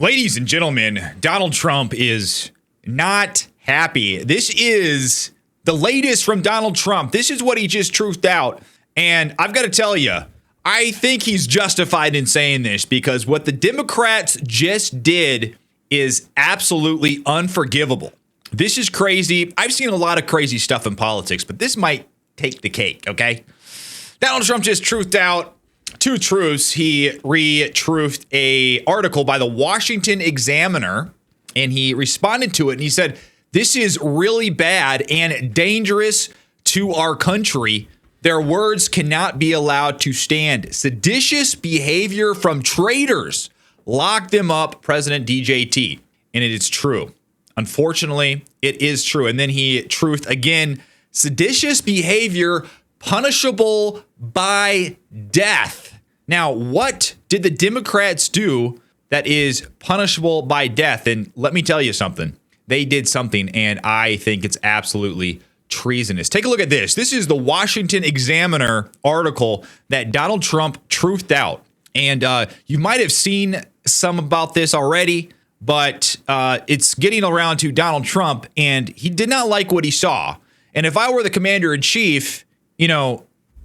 Ladies and gentlemen, Donald Trump is not happy. This is the latest from Donald Trump. This is what he just truthed out. And I've got to tell you, I think he's justified in saying this because what the Democrats just did is absolutely unforgivable. This is crazy. I've seen a lot of crazy stuff in politics, but this might take the cake, okay? Donald Trump just truthed out two truths. He re-truthed a article by the Washington Examiner, and he responded to it, and he said, this is really bad and dangerous to our country. Their words cannot be allowed to stand. Seditious behavior from traitors. Lock them up, President DJT. And it is true. Unfortunately, it is true. And then he truthed again, seditious behavior punishable by death. Now, what did the Democrats do that is punishable by death? And let me tell you something. They did something, and I think it's absolutely treasonous. Take a look at this. This is the Washington Examiner article that Donald Trump truthed out. And you might have seen some about this already, but it's getting around to Donald Trump, and he did not like what he saw. And if I were the commander-in-chief,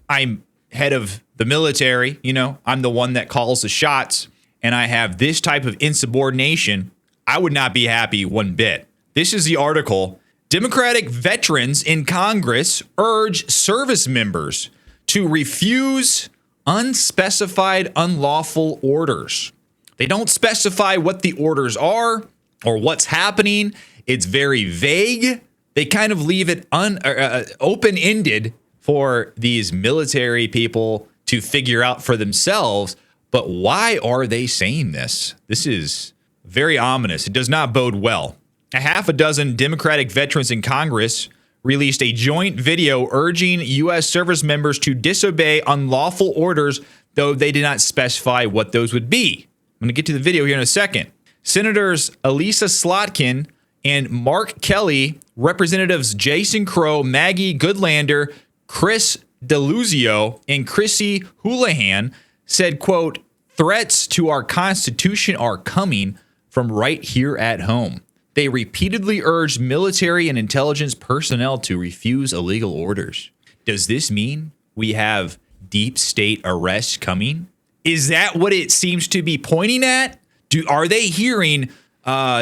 I'm head of the military, I'm the one that calls the shots, and I have this type of insubordination, I would not be happy one bit. This is the article. Democratic veterans in Congress urge service members to refuse unspecified unlawful orders. They don't specify what the orders are or what's happening. It's very vague. They kind of leave it open-ended for these military people to figure out for themselves. But why are they saying this? This is very ominous. It does not bode well. A half a dozen Democratic veterans in Congress released a joint video urging U.S. service members to disobey unlawful orders, though they did not specify what those would be. I'm going to get to the video here in a second. Senators Elisa Slotkin and Mark Kelly, Representatives Jason Crow, Maggie Goodlander, Chris DeLuzio, and Chrissy Houlihan said, quote, threats to our Constitution are coming from right here at home. They repeatedly urged military and intelligence personnel to refuse illegal orders. Does this mean we have deep state arrests coming? Is that what it seems to be pointing at? Are they hearing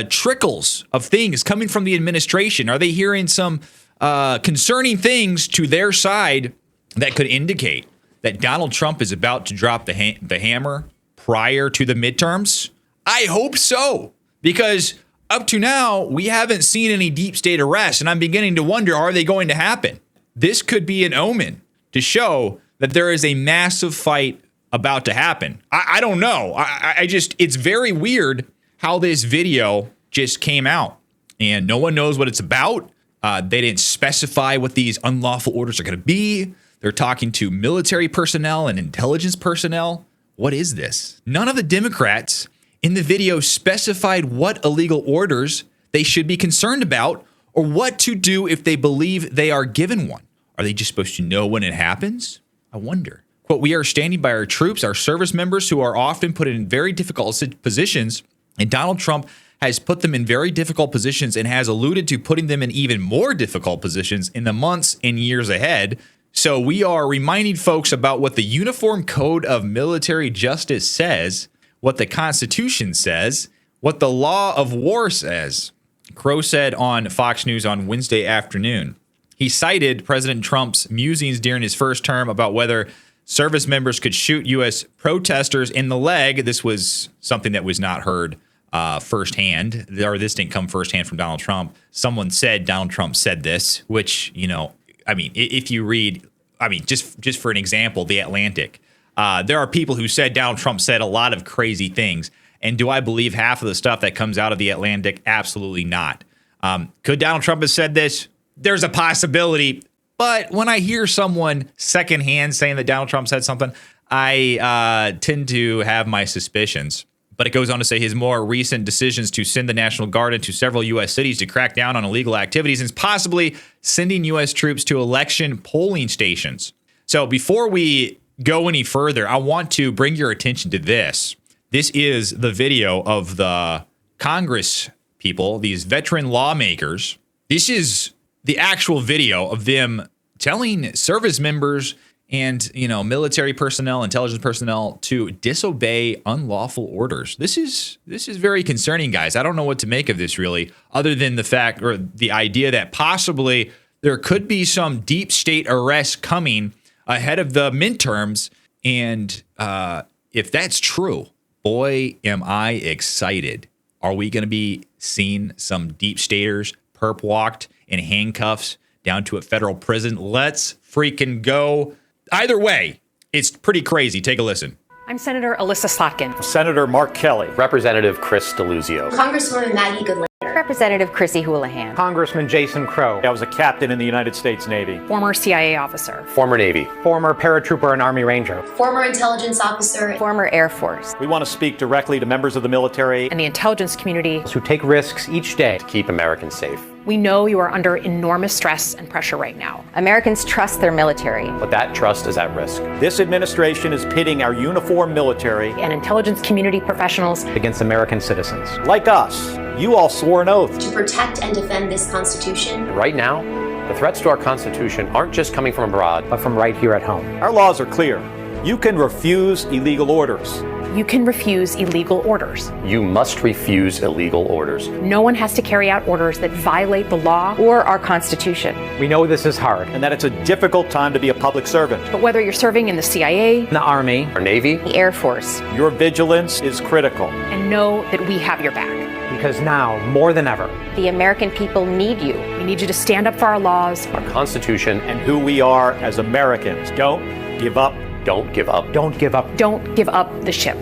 trickles of things coming from the administration? Are they hearing some concerning things to their side that could indicate that Donald Trump is about to drop the hammer prior to the midterms? I hope so, because up to now, we haven't seen any deep state arrests, and I'm beginning to wonder, are they going to happen? This could be an omen to show that there is a massive fight about to happen. I don't know. It's very weird how this video just came out, and no one knows what it's about. They didn't specify what these unlawful orders are going to be. They're talking to military personnel and intelligence personnel. What is this? None of the Democrats in the video specified what illegal orders they should be concerned about or what to do if they believe they are given one. Are they just supposed to know when it happens? I wonder. Quote, we are standing by our troops, our service members who are often put in very difficult positions, and Donald Trump has put them in very difficult positions and has alluded to putting them in even more difficult positions in the months and years ahead. So we are reminding folks about what the Uniform Code of Military Justice says, what the Constitution says, what the law of war says. Crow said on Fox News on Wednesday afternoon. He cited President Trump's musings during his first term about whether service members could shoot U.S. protesters in the leg. This was something that was not heard firsthand, or this didn't come firsthand from Donald Trump. Someone said Donald Trump said this, which, if you read, just for an example, The Atlantic, there are people who said Donald Trump said a lot of crazy things. And do I believe half of the stuff that comes out of The Atlantic? Absolutely not. Could Donald Trump have said this? There's a possibility. But when I hear someone secondhand saying that Donald Trump said something, I tend to have my suspicions. But it goes on to say his more recent decisions to send the National Guard into several U.S. cities to crack down on illegal activities and possibly sending U.S. troops to election polling stations. So before we go any further, I want to bring your attention to this. This is the video of the Congress people, these veteran lawmakers. This is the actual video of them telling service members and, military personnel, intelligence personnel to disobey unlawful orders. This is very concerning, guys. I don't know what to make of this really, other than the fact or the idea that possibly there could be some deep state arrest coming ahead of the midterms. And if that's true, boy, am I excited. Are we going to be seeing some deep staters perp walked in handcuffs down to a federal prison? Let's freaking go. Either way, it's pretty crazy. Take a listen. I'm Senator Alyssa Slotkin. Senator Mark Kelly. Representative Chris Deluzio. Congresswoman Maggie Goodlander. Representative Chrissy Houlihan. Congressman Jason Crow. I was a captain in the United States Navy. Former CIA officer. Former Navy. Former paratrooper and Army Ranger. Former intelligence officer. Former Air Force. We want to speak directly to members of the military And the intelligence community. who take risks each day. Keep Americans safe. We know you are under enormous stress and pressure right now. Americans trust their military. But that trust is at risk. This administration is pitting our uniformed military And intelligence community professionals. against American citizens. Like us, you all swore an oath. To protect and defend this Constitution. And right now, the threats to our Constitution aren't just coming from abroad, But from right here at home. Our laws are clear. You can refuse illegal orders. You can refuse illegal orders. you must refuse illegal orders. No one has to carry out orders that violate the law. Or our Constitution. We know this is hard and that it's a difficult time to be a public servant. But whether you're serving in the CIA, In the Army, Our Navy, The Air Force. your vigilance is critical and know that we have your back. because now, more than ever, The American people need you. We need you to stand up for our laws. our Constitution, and who we are as Americans. Don't give up. don't give up. Don't give up. Don't give up the ship.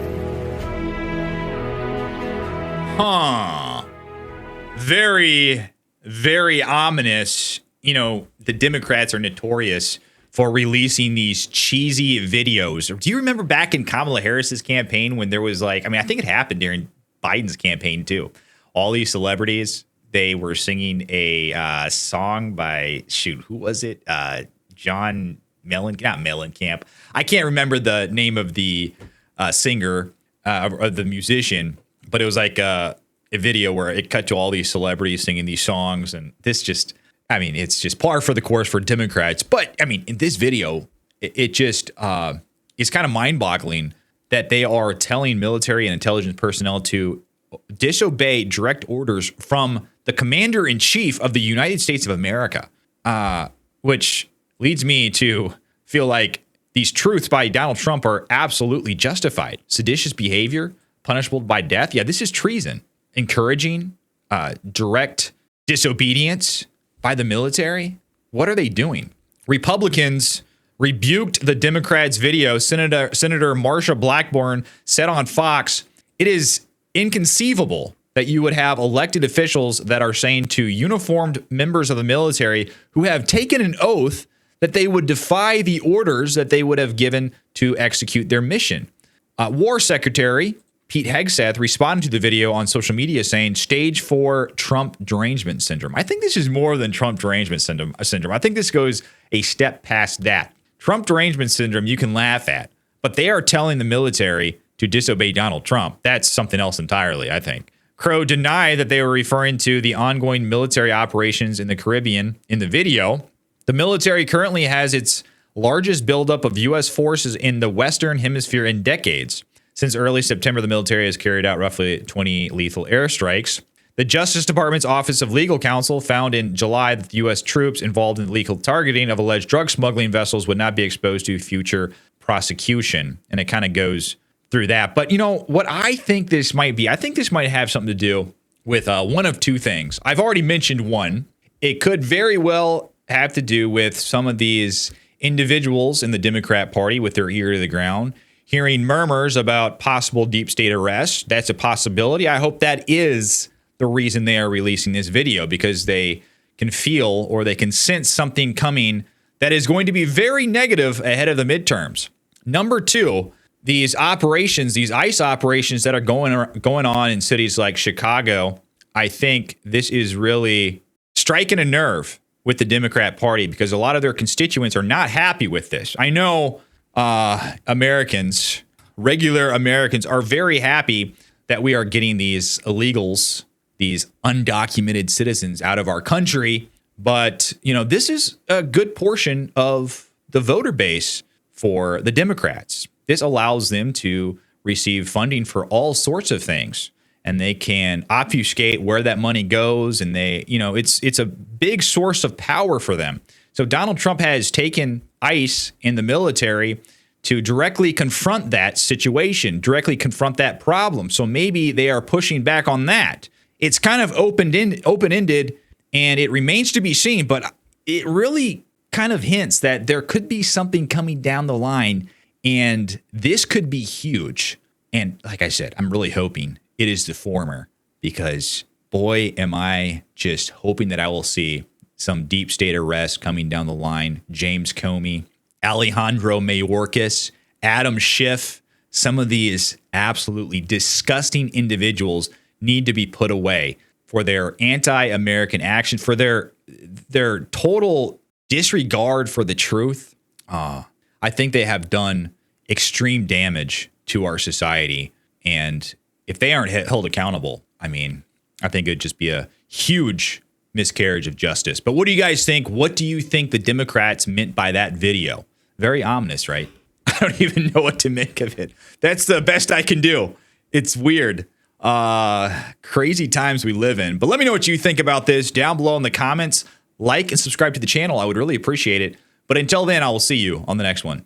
Huh. Very, very ominous. The Democrats are notorious for releasing these cheesy videos. Do you remember back in Kamala Harris's campaign when there was I think it happened during Biden's campaign too. All these celebrities, they were singing a song by, who was it? John not Mellencamp. I can't remember the name of the singer or the musician, but it was like a video where it cut to all these celebrities singing these songs. And this just, it's just par for the course for Democrats. But in this video, it just is kind of mind boggling that they are telling military and intelligence personnel to disobey direct orders from the commander in chief of the United States of America, which leads me to feel like these truths by Donald Trump are absolutely justified. Seditious behavior, punishable by death. Yeah, this is treason. Encouraging direct disobedience by the military. What are they doing? Republicans rebuked the Democrats' video. Senator Marsha Blackburn said on Fox, "It is inconceivable that you would have elected officials that are saying to uniformed members of the military who have taken an oath that they would defy the orders that they would have given to execute their mission." War Secretary Pete Hegseth responded to the video on social media saying, "Stage 4 Trump derangement syndrome." I think this is more than Trump derangement syndrome. I think this goes a step past that. Trump derangement syndrome you can laugh at, but they are telling the military to disobey Donald Trump. That's something else entirely, I think. Crow denied that they were referring to the ongoing military operations in the Caribbean in the video. The military currently has its largest buildup of U.S. forces in the Western Hemisphere in decades. Since early September, the military has carried out roughly 20 lethal airstrikes. The Justice Department's Office of Legal Counsel found in July that the U.S. troops involved in legal targeting of alleged drug smuggling vessels would not be exposed to future prosecution. And it kind of goes through that. But what I think this might be, I think this might have something to do with one of two things. I've already mentioned one. It could very well have to do with some of these individuals in the Democrat Party with their ear to the ground, hearing murmurs about possible deep state arrests. That's a possibility. I hope that is the reason they are releasing this video, because they can feel or they can sense something coming that is going to be very negative ahead of the midterms. Number two, these operations, these ICE operations that are going on in cities like Chicago, I think this is really striking a nerve with the Democrat Party because a lot of their constituents are not happy with this. I know Americans regular Americans are very happy that we are getting these illegals, these undocumented citizens out of our country. But, this is a good portion of the voter base for the Democrats. This allows them to receive funding for all sorts of things, and they can obfuscate where that money goes. And it's a big source of power for them. So Donald Trump has taken ICE in the military to directly confront that situation, directly confront that problem. So maybe they are pushing back on that. It's kind of open-ended, and it remains to be seen, but it really kind of hints that there could be something coming down the line, and this could be huge. And like I said, I'm really hoping it is the former, because boy, am I just hoping that I will see some deep state arrests coming down the line. James Comey, Alejandro Mayorkas, Adam Schiff, some of these absolutely disgusting individuals need to be put away for their anti-American action, for their total disregard for the truth. I think they have done extreme damage to our society. And if they aren't held accountable, I think it'd just be a huge miscarriage of justice. But what do you guys think? What do you think the Democrats meant by that video? Very ominous, right? I don't even know what to make of it. That's the best I can do. It's weird. Crazy times we live in. But let me know what you think about this down below in the comments. Like and subscribe to the channel. I would really appreciate it. But until then, I will see you on the next one.